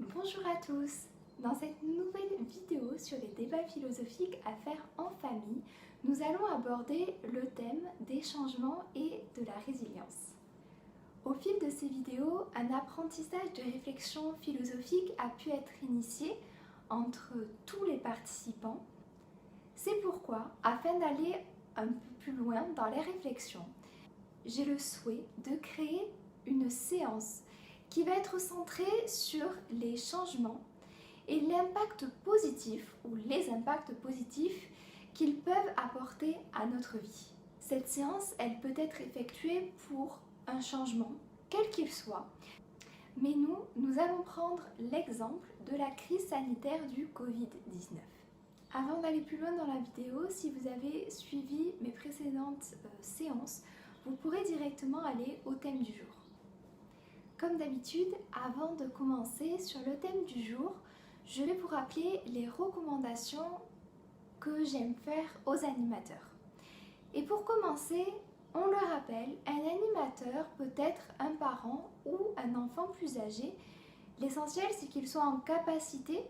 Bonjour à tous! Dans cette nouvelle vidéo sur les débats philosophiques à faire en famille, nous allons aborder le thème des changements et de la résilience. Au fil de ces vidéos, un apprentissage de réflexion philosophique a pu être initié entre tous les participants. C'est pourquoi, afin d'aller un peu plus loin dans les réflexions, j'ai le souhait de créer une séance qui va être centrée sur les changements et l'impact positif ou les impacts positifs qu'ils peuvent apporter à notre vie. Cette séance, elle peut être effectuée pour un changement, quel qu'il soit, mais nous allons prendre l'exemple de la crise sanitaire du Covid-19. Avant d'aller plus loin dans la vidéo, si vous avez suivi mes précédentes séances, vous pourrez directement aller au thème du jour. Comme d'habitude, avant de commencer sur le thème du jour, je vais vous rappeler les recommandations que j'aime faire aux animateurs. Et pour commencer, on le rappelle, un animateur peut être un parent ou un enfant plus âgé. L'essentiel, c'est qu'il soit en capacité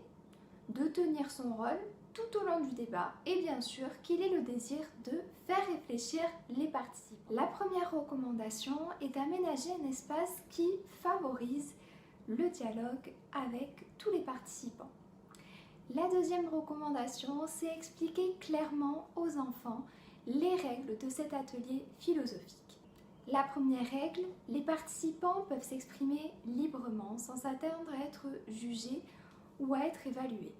de tenir son rôle tout au long du débat et bien sûr qu'il ait le désir de faire réfléchir les participants. La première recommandation est d'aménager un espace qui favorise le dialogue avec tous les participants. La deuxième recommandation, c'est expliquer clairement aux enfants les règles de cet atelier philosophique. La première règle, les participants peuvent s'exprimer librement sans s'attendre à être jugés ou à être évalués.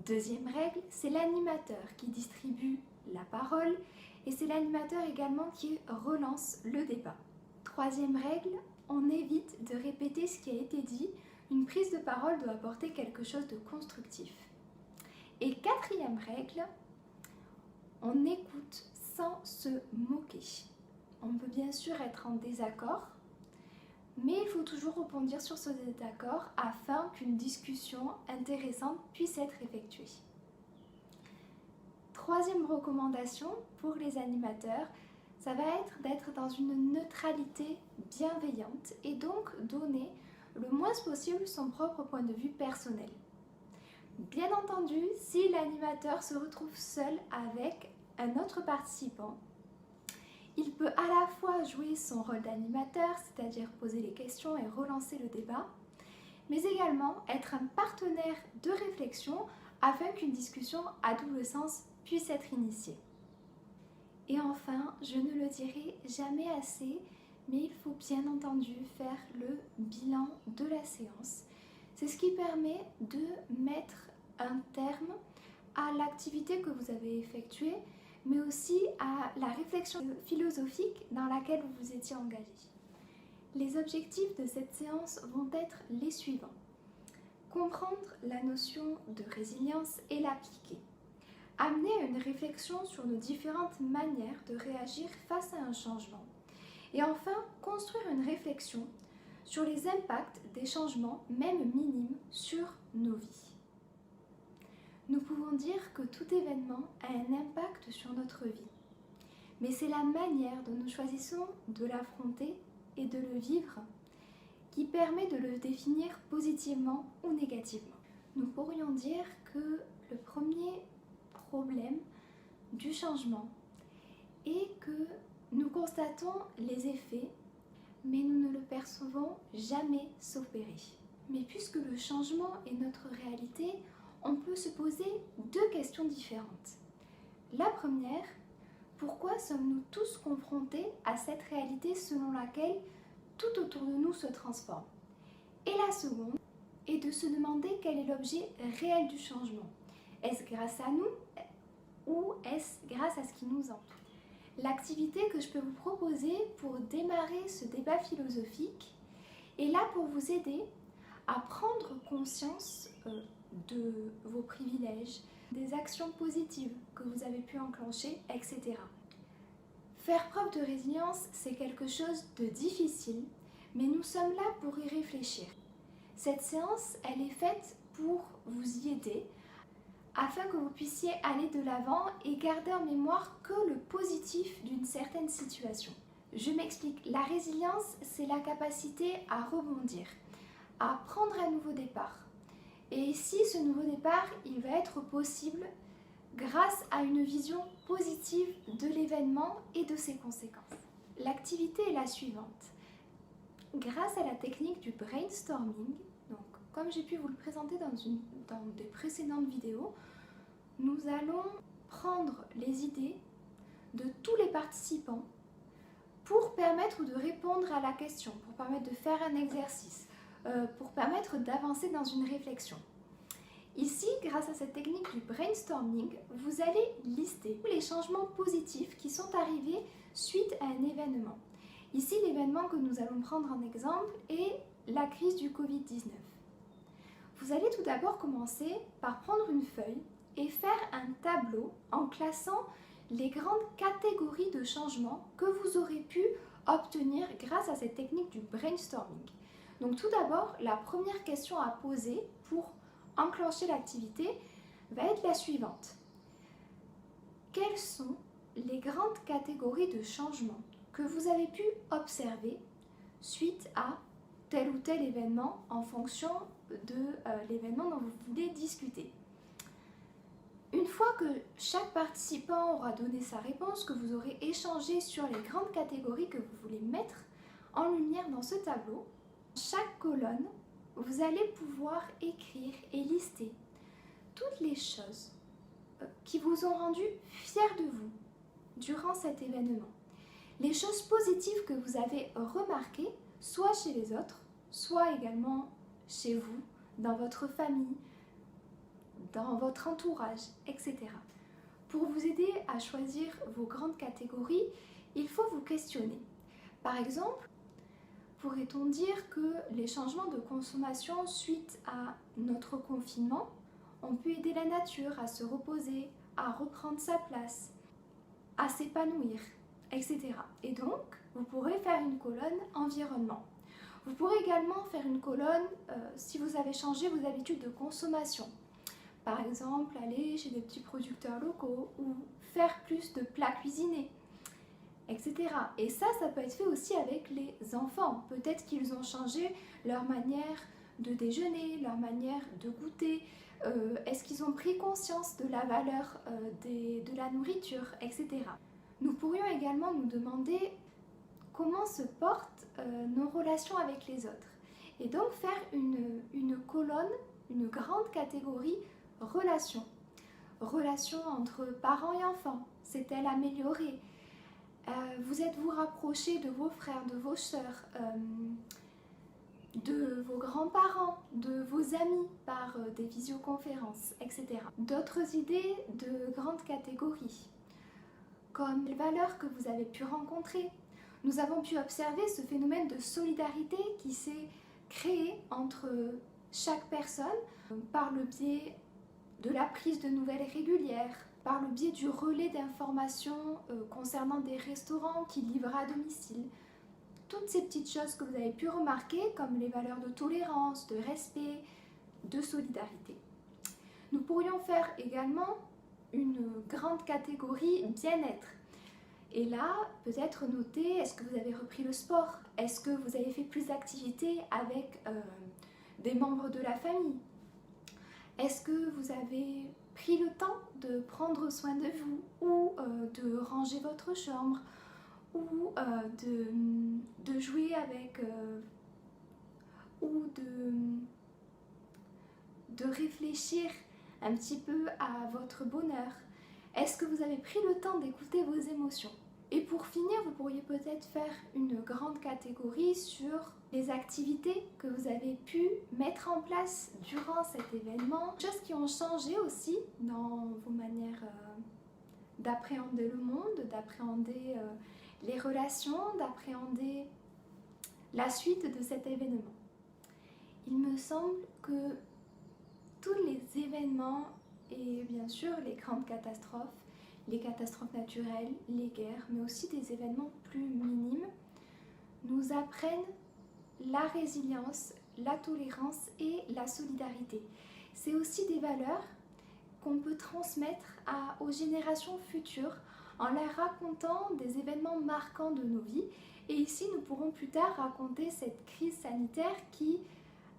Deuxième règle, c'est l'animateur qui distribue la parole et c'est l'animateur également qui relance le débat. Troisième règle, on évite de répéter ce qui a été dit. Une prise de parole doit apporter quelque chose de constructif. Et quatrième règle, on écoute sans se moquer. On peut bien sûr être en désaccord, mais il faut toujours rebondir sur ce désaccord afin qu'une discussion intéressante puisse être effectuée. Troisième recommandation pour les animateurs, ça va être d'être dans une neutralité bienveillante et donc donner le moins possible son propre point de vue personnel. Bien entendu, si l'animateur se retrouve seul avec un autre participant, il peut à la fois jouer son rôle d'animateur, c'est-à-dire poser les questions et relancer le débat, mais également être un partenaire de réflexion afin qu'une discussion à double sens puisse être initiée. Et enfin, je ne le dirai jamais assez, mais il faut bien entendu faire le bilan de la séance. C'est ce qui permet de mettre un terme à l'activité que vous avez effectuée, mais aussi à la réflexion philosophique dans laquelle vous vous étiez engagé. Les objectifs de cette séance vont être les suivants. Comprendre la notion de résilience et l'appliquer. Amener à une réflexion sur nos différentes manières de réagir face à un changement. Et enfin, construire une réflexion sur les impacts des changements, même minimes, sur nos vies. Nous pouvons dire que tout événement a un impact sur notre vie, mais c'est la manière dont nous choisissons de l'affronter et de le vivre qui permet de le définir positivement ou négativement. Nous pourrions dire que le premier problème du changement est que nous constatons les effets, mais nous ne le percevons jamais s'opérer. Mais puisque le changement est notre réalité, on peut se poser deux questions différentes. La première, pourquoi sommes-nous tous confrontés à cette réalité selon laquelle tout autour de nous se transforme? Et la seconde est de se demander quel est l'objet réel du changement. Est-ce grâce à nous ou est-ce grâce à ce qui nous entoure? L'activité que je peux vous proposer pour démarrer ce débat philosophique est là pour vous aider à prendre conscience de vos privilèges, des actions positives que vous avez pu enclencher, etc. Faire preuve de résilience, c'est quelque chose de difficile, mais nous sommes là pour y réfléchir. Cette séance, elle est faite pour vous y aider, afin que vous puissiez aller de l'avant et garder en mémoire que le positif d'une certaine situation. Je m'explique, la résilience, c'est la capacité à rebondir, à prendre un nouveau départ. Et ici, ce nouveau départ, il va être possible grâce à une vision positive de l'événement et de ses conséquences. L'activité est la suivante. Grâce à la technique du brainstorming, donc comme j'ai pu vous le présenter dans des précédentes vidéos, nous allons prendre les idées de tous les participants pour permettre de répondre à la question, pour permettre de faire un exercice, pour permettre d'avancer dans une réflexion. Ici, grâce à cette technique du brainstorming, vous allez lister tous les changements positifs qui sont arrivés suite à un événement. Ici, l'événement que nous allons prendre en exemple est la crise du Covid-19. Vous allez tout d'abord commencer par prendre une feuille et faire un tableau en classant les grandes catégories de changements que vous aurez pu obtenir grâce à cette technique du brainstorming. Donc tout d'abord, la première question à poser pour enclencher l'activité va être la suivante. Quelles sont les grandes catégories de changements que vous avez pu observer suite à tel ou tel événement en fonction de l'événement dont vous voulez discuter? Une fois que chaque participant aura donné sa réponse, que vous aurez échangé sur les grandes catégories que vous voulez mettre en lumière dans ce tableau, chaque colonne, vous allez pouvoir écrire et lister toutes les choses qui vous ont rendu fiers de vous durant cet événement. Les choses positives que vous avez remarquées, soit chez les autres, soit également chez vous, dans votre famille, dans votre entourage, etc. Pour vous aider à choisir vos grandes catégories, il faut vous questionner. Par exemple, pourrait-on dire que les changements de consommation suite à notre confinement ont pu aider la nature à se reposer, à reprendre sa place, à s'épanouir, etc. Et donc, vous pourrez faire une colonne environnement. Vous pourrez également faire une colonne si vous avez changé vos habitudes de consommation. Par exemple, aller chez des petits producteurs locaux ou faire plus de plats cuisinés, etc. Et ça peut être fait aussi avec les enfants. Peut-être qu'ils ont changé leur manière de déjeuner, leur manière de goûter. Est-ce qu'ils ont pris conscience de la valeur de la nourriture, etc. Nous pourrions également nous demander comment se portent nos relations avec les autres. Et donc faire une colonne, une grande catégorie relations. Relations entre parents et enfants, s'est-elle améliorée? Vous êtes-vous rapproché de vos frères, de vos sœurs, de vos grands-parents, de vos amis par des visioconférences, etc. D'autres idées de grandes catégories, comme les valeurs que vous avez pu rencontrer. Nous avons pu observer ce phénomène de solidarité qui s'est créé entre chaque personne par le biais de la prise de nouvelles régulières, par le biais du relais d'informations concernant des restaurants qui livrent à domicile. Toutes ces petites choses que vous avez pu remarquer, comme les valeurs de tolérance, de respect, de solidarité. Nous pourrions faire également une grande catégorie bien-être. Et là, peut-être noter, est-ce que vous avez repris le sport? Est-ce que vous avez fait plus d'activités avec des membres de la famille? Est-ce que vous avez pris le temps de prendre soin de vous ou de ranger votre chambre ou de jouer avec ou de réfléchir un petit peu à votre bonheur? Est-ce que vous avez pris le temps d'écouter vos émotions? Et pour finir, vous pourriez peut-être faire une grande catégorie sur les activités que vous avez pu mettre en place durant cet événement, choses qui ont changé aussi dans vos manières d'appréhender le monde, d'appréhender les relations, d'appréhender la suite de cet événement. Il me semble que tous les événements et bien sûr les grandes catastrophes, les catastrophes naturelles, les guerres, mais aussi des événements plus minimes, nous apprennent la résilience, la tolérance et la solidarité. C'est aussi des valeurs qu'on peut transmettre aux générations futures en leur racontant des événements marquants de nos vies. Et ici, nous pourrons plus tard raconter cette crise sanitaire qui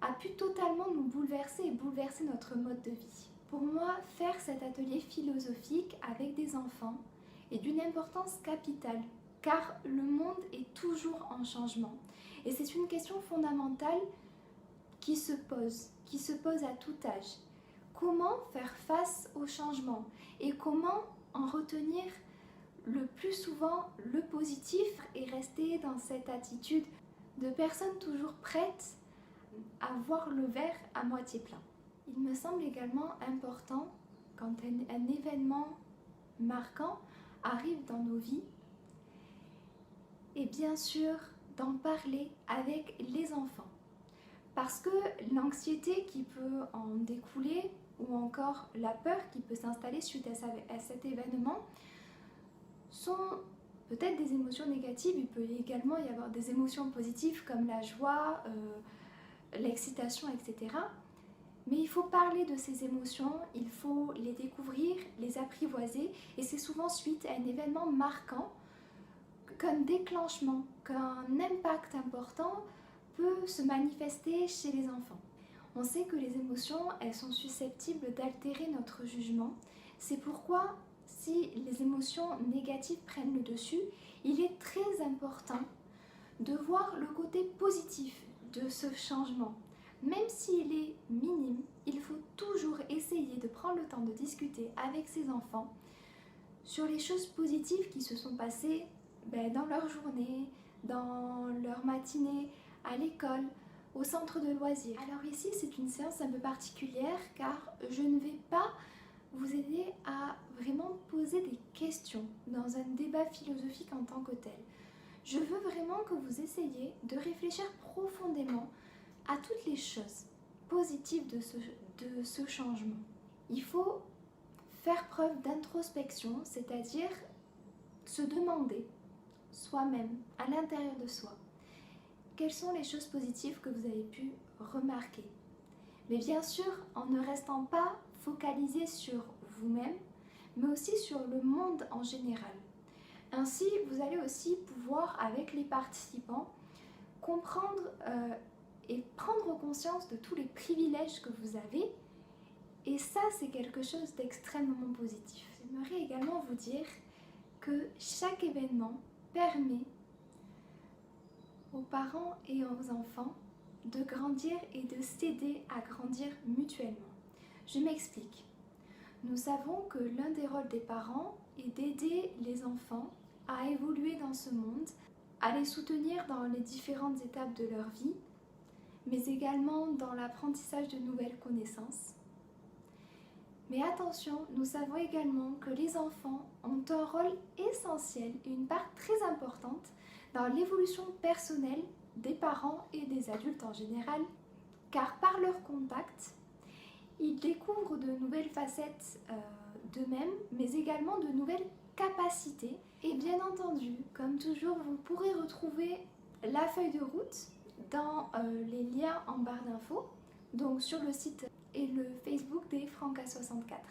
a pu totalement nous bouleverser et bouleverser notre mode de vie. Pour moi, faire cet atelier philosophique avec des enfants est d'une importance capitale, car le monde est toujours en changement. Et c'est une question fondamentale qui se pose à tout âge. Comment faire face au changement et comment en retenir le plus souvent le positif et rester dans cette attitude de personne toujours prête à voir le verre à moitié plein. Il me semble également important, quand un événement marquant arrive dans nos vies, et bien sûr d'en parler avec les enfants. Parce que l'anxiété qui peut en découler, ou encore la peur qui peut s'installer suite à cet événement, sont peut-être des émotions négatives. Il peut également y avoir des émotions positives comme la joie, l'excitation, etc. Mais il faut parler de ces émotions, il faut les découvrir, les apprivoiser, et c'est souvent suite à un événement marquant qu'un déclenchement, qu'un impact important peut se manifester chez les enfants. On sait que les émotions, elles sont susceptibles d'altérer notre jugement. C'est pourquoi, si les émotions négatives prennent le dessus, il est très important de voir le côté positif de ce changement. Même s'il est minime, il faut toujours essayer de prendre le temps de discuter avec ses enfants sur les choses positives qui se sont passées dans leur journée, dans leur matinée, à l'école, au centre de loisirs. Alors ici, c'est une séance un peu particulière car je ne vais pas vous aider à vraiment poser des questions dans un débat philosophique en tant que tel. Je veux vraiment que vous essayiez de réfléchir profondément à toutes les choses positives de ce changement. Il faut faire preuve d'introspection, c'est-à-dire se demander soi-même, à l'intérieur de soi, quelles sont les choses positives que vous avez pu remarquer. Mais bien sûr, en ne restant pas focalisé sur vous-même, mais aussi sur le monde en général. Ainsi, vous allez aussi pouvoir, avec les participants, comprendre et prendre conscience de tous les privilèges que vous avez. Et ça, c'est quelque chose d'extrêmement positif. J'aimerais également vous dire que chaque événement permet aux parents et aux enfants de grandir et de s'aider à grandir mutuellement. Je m'explique. Nous savons que l'un des rôles des parents est d'aider les enfants à évoluer dans ce monde, à les soutenir dans les différentes étapes de leur vie, mais également dans l'apprentissage de nouvelles connaissances. Mais attention, nous savons également que les enfants ont un rôle essentiel et une part très importante dans l'évolution personnelle des parents et des adultes en général, car par leur contact, ils découvrent de nouvelles facettes d'eux-mêmes, mais également de nouvelles capacités. Et bien entendu, comme toujours, vous pourrez retrouver la feuille de route dans les liens en barre d'infos, donc sur le site et le Facebook des Franca 64.